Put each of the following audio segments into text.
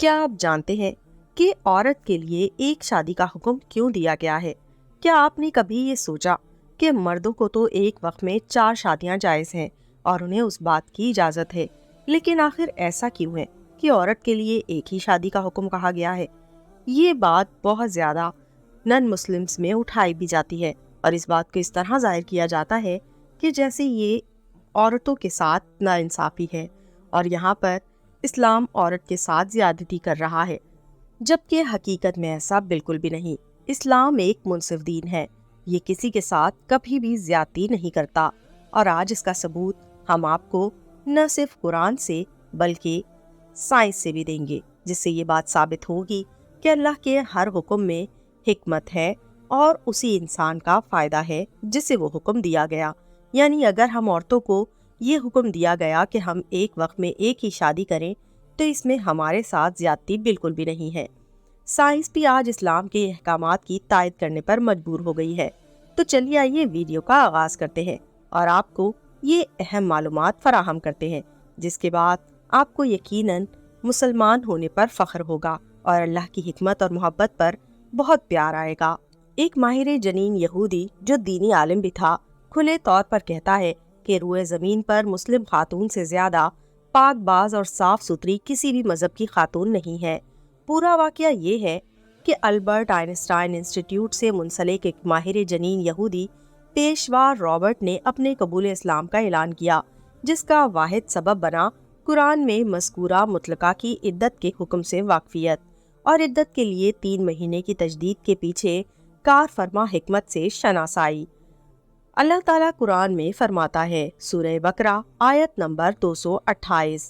کیا آپ جانتے ہیں کہ عورت کے لیے ایک شادی کا حکم کیوں دیا گیا ہے؟ کیا آپ نے کبھی یہ سوچا کہ مردوں کو تو ایک وقت میں 4 شادیاں جائز ہیں اور انہیں اس بات کی اجازت ہے، لیکن آخر ایسا کیوں ہے کہ عورت کے لیے ایک ہی شادی کا حکم کہا گیا ہے؟ یہ بات بہت زیادہ نن مسلمز میں اٹھائی بھی جاتی ہے اور اس بات کو اس طرح ظاہر کیا جاتا ہے کہ جیسے یہ عورتوں کے ساتھ ناانصافی ہے اور یہاں پر اسلام عورت کے ساتھ زیادتی کر رہا ہے، جبکہ حقیقت میں ایسا بالکل بھی نہیں۔ اسلام ایک منصف دین ہے، یہ کسی کے ساتھ کبھی بھی زیادتی نہیں کرتا، اور آج اس کا ثبوت ہم آپ کو نہ صرف قرآن سے بلکہ سائنس سے بھی دیں گے، جس سے یہ بات ثابت ہوگی کہ اللہ کے ہر حکم میں حکمت ہے اور اسی انسان کا فائدہ ہے جسے وہ حکم دیا گیا۔ یعنی اگر ہم عورتوں کو یہ حکم دیا گیا کہ ہم ایک وقت میں ایک ہی شادی کریں تو اس میں ہمارے ساتھ زیادتی بالکل بھی نہیں ہے۔ سائنس بھی آج اسلام کے احکامات کی تائید کرنے پر مجبور ہو گئی ہے۔ تو چلیے آئیے ویڈیو کا آغاز کرتے ہیں اور آپ کو یہ اہم معلومات فراہم کرتے ہیں، جس کے بعد آپ کو یقیناً مسلمان ہونے پر فخر ہوگا اور اللہ کی حکمت اور محبت پر بہت پیار آئے گا۔ ایک ماہر جنین یہودی جو دینی عالم بھی تھا، کھلے طور پر کہتا ہے کہ روئے زمین پر مسلم خاتون سے زیادہ پاک باز اور صاف ستھری کسی بھی مذہب کی خاتون نہیں ہے۔ پورا واقعہ یہ ہے کہ البرٹ آئنسٹائن انسٹیٹیوٹ سے منسلک ایک ماہر جنین یہودی پیشوا رابرٹ نے اپنے قبول اسلام کا اعلان کیا، جس کا واحد سبب بنا قرآن میں مذکورہ مطلقہ کی عدت کے حکم سے واقفیت اور عدت کے لیے 3 مہینے کی تجدید کے پیچھے کار فرما حکمت سے شناسائی۔ اللہ تعالیٰ قرآن میں فرماتا ہے، سورہ بقرہ آیت نمبر 228،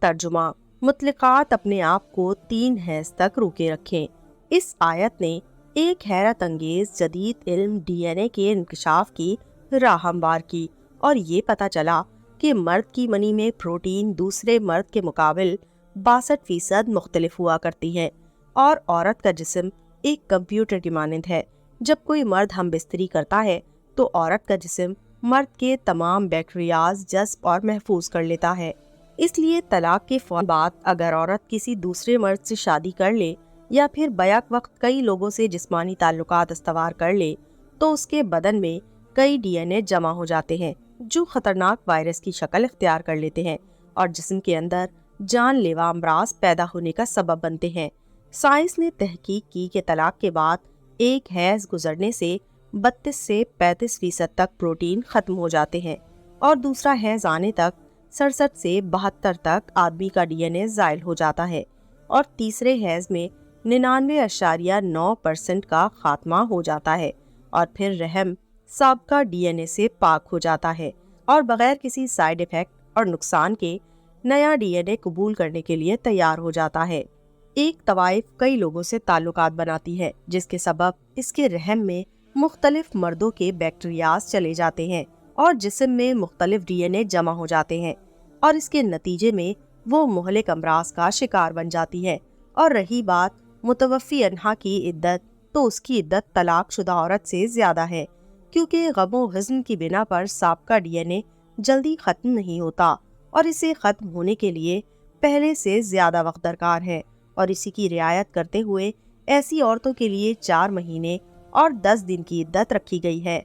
ترجمہ: مطلقات اپنے آپ کو 3 حیض تک روکے رکھیں۔ اس آیت نے ایک حیرت انگیز جدید علم ڈی این اے کے انکشاف کی راہ ہموار کی اور یہ پتہ چلا کہ مرد کی منی میں پروٹین دوسرے مرد کے مقابل 62% مختلف ہوا کرتی ہے، اور عورت کا جسم ایک کمپیوٹر کی مانند ہے۔ جب کوئی مرد ہم بستری کرتا ہے تو عورت کا جسم مرد کے تمام بیکٹیریاز جذب اور محفوظ کر لیتا ہے۔ اس لیے طلاق کے فوراً بعد اگر عورت کسی دوسرے مرد سے شادی کر لے یا پھر بیک وقت کئی لوگوں سے جسمانی تعلقات استوار کر لے تو اس کے بدن میں کئی ڈی این اے جمع ہو جاتے ہیں جو خطرناک وائرس کی شکل اختیار کر لیتے ہیں اور جسم کے اندر جان لیوا امراض پیدا ہونے کا سبب بنتے ہیں۔ سائنس نے تحقیق کی کہ طلاق کے بعد ایک حیض گزرنے سے 32 سے 35% تک پروٹین ختم ہو جاتے ہیں اور دوسرا حیض آنے تک 67 سے 72 تک آدمی کا ڈی این اے زائل ہو جاتا ہے اور تیسرے حیض میں 99.9% کا خاتمہ ہو جاتا ہے اور پھر رحم سابقہ ڈی این اے سے پاک ہو جاتا ہے اور بغیر کسی سائیڈ ایفیکٹ اور نقصان کے نیا ڈی این اے قبول کرنے کے لیے تیار ہو جاتا ہے۔ ایک طوائف کئی لوگوں سے تعلقات بناتی ہے جس کے سبب اس کے رحم میں مختلف مردوں کے بیکٹیریاز چلے جاتے ہیں اور جسم میں مختلف ڈی این اے جمع ہو جاتے ہیں اور اس کے نتیجے میں وہ مہلک امراض کا شکار بن جاتی ہے۔ اور رہی بات متوفی انہا کی عدت، تو اس کی عدت طلاق شدہ عورت سے زیادہ ہے، کیونکہ غم و حزن کی بنا پر سابقہ ڈی این اے جلدی ختم نہیں ہوتا اور اسے ختم ہونے کے لیے پہلے سے زیادہ وقت درکار ہے، اور اسی کی رعایت کرتے ہوئے ایسی عورتوں کے لیے 4 مہینے اور 10 دن کی عدت رکھی گئی ہے۔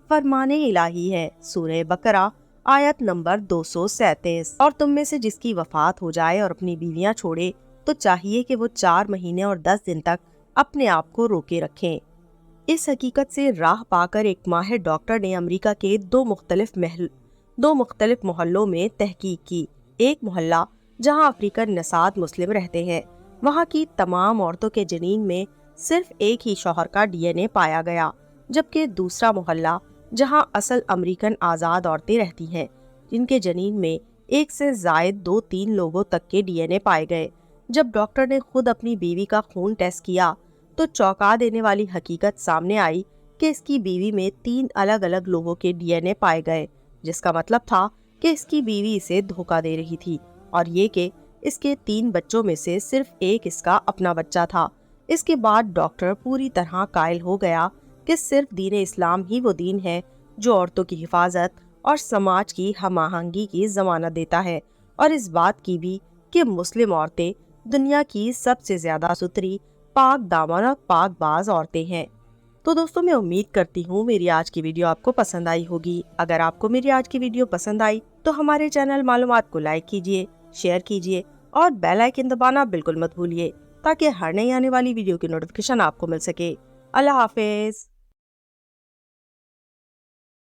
فرمان الہی ہے، سورہ بقرہ آیت نمبر 237، اور تم میں سے جس کی وفات ہو جائے اور اپنی بیویاں چھوڑے تو چاہیے کہ وہ 4 مہینے اور 10 دن تک اپنے آپ کو روکے رکھیں۔ اس حقیقت سے راہ پا کر ایک ماہر ڈاکٹر نے امریکہ کے 2 مختلف محلوں میں تحقیق کی۔ ایک محلہ جہاں افریقن نژاد مسلم رہتے ہیں، وہاں کی تمام عورتوں کے جنین میں صرف ایک ہی شوہر کا ڈی این اے پایا گیا، جبکہ دوسرا محلہ جہاں اصل امریکن آزاد عورتیں رہتی ہیں، جن کے جنین میں ایک سے زائد 2-3 لوگوں تک کے ڈی این اے پائے گئے۔ جب ڈاکٹر نے خود اپنی بیوی کا خون ٹیسٹ کیا تو چونکا دینے والی حقیقت سامنے آئی کہ اس کی بیوی میں 3 الگ الگ لوگوں کے ڈی این اے پائے گئے، جس کا مطلب تھا کہ اس کی بیوی اسے دھوکہ دے رہی تھی، اور یہ کہ اس کے 3 بچوں میں سے صرف ایک اس کا اپنا بچہ تھا۔ اس کے بعد ڈاکٹر پوری طرح قائل ہو گیا کہ صرف دین اسلام ہی وہ دین ہے جو عورتوں کی حفاظت اور سماج کی ہم آہنگی کی ضمانت دیتا ہے، اور اس بات کی بھی کہ مسلم عورتیں دنیا کی سب سے زیادہ ستھری، پاک دامن اور پاک باز عورتیں ہیں۔ تو دوستوں، میں امید کرتی ہوں میری آج کی ویڈیو آپ کو پسند آئی ہوگی۔ اگر آپ کو میری آج کی ویڈیو پسند آئی تو ہمارے چینل معلومات کو لائک کیجیے، شیئر کیجیے اور بیل آئیکن دبانا بالکل مت بھولیے، تاکہ ہر نئی آنے والی ویڈیو کی نوٹیفیکیشن آپ کو مل سکے۔ اللہ حافظ۔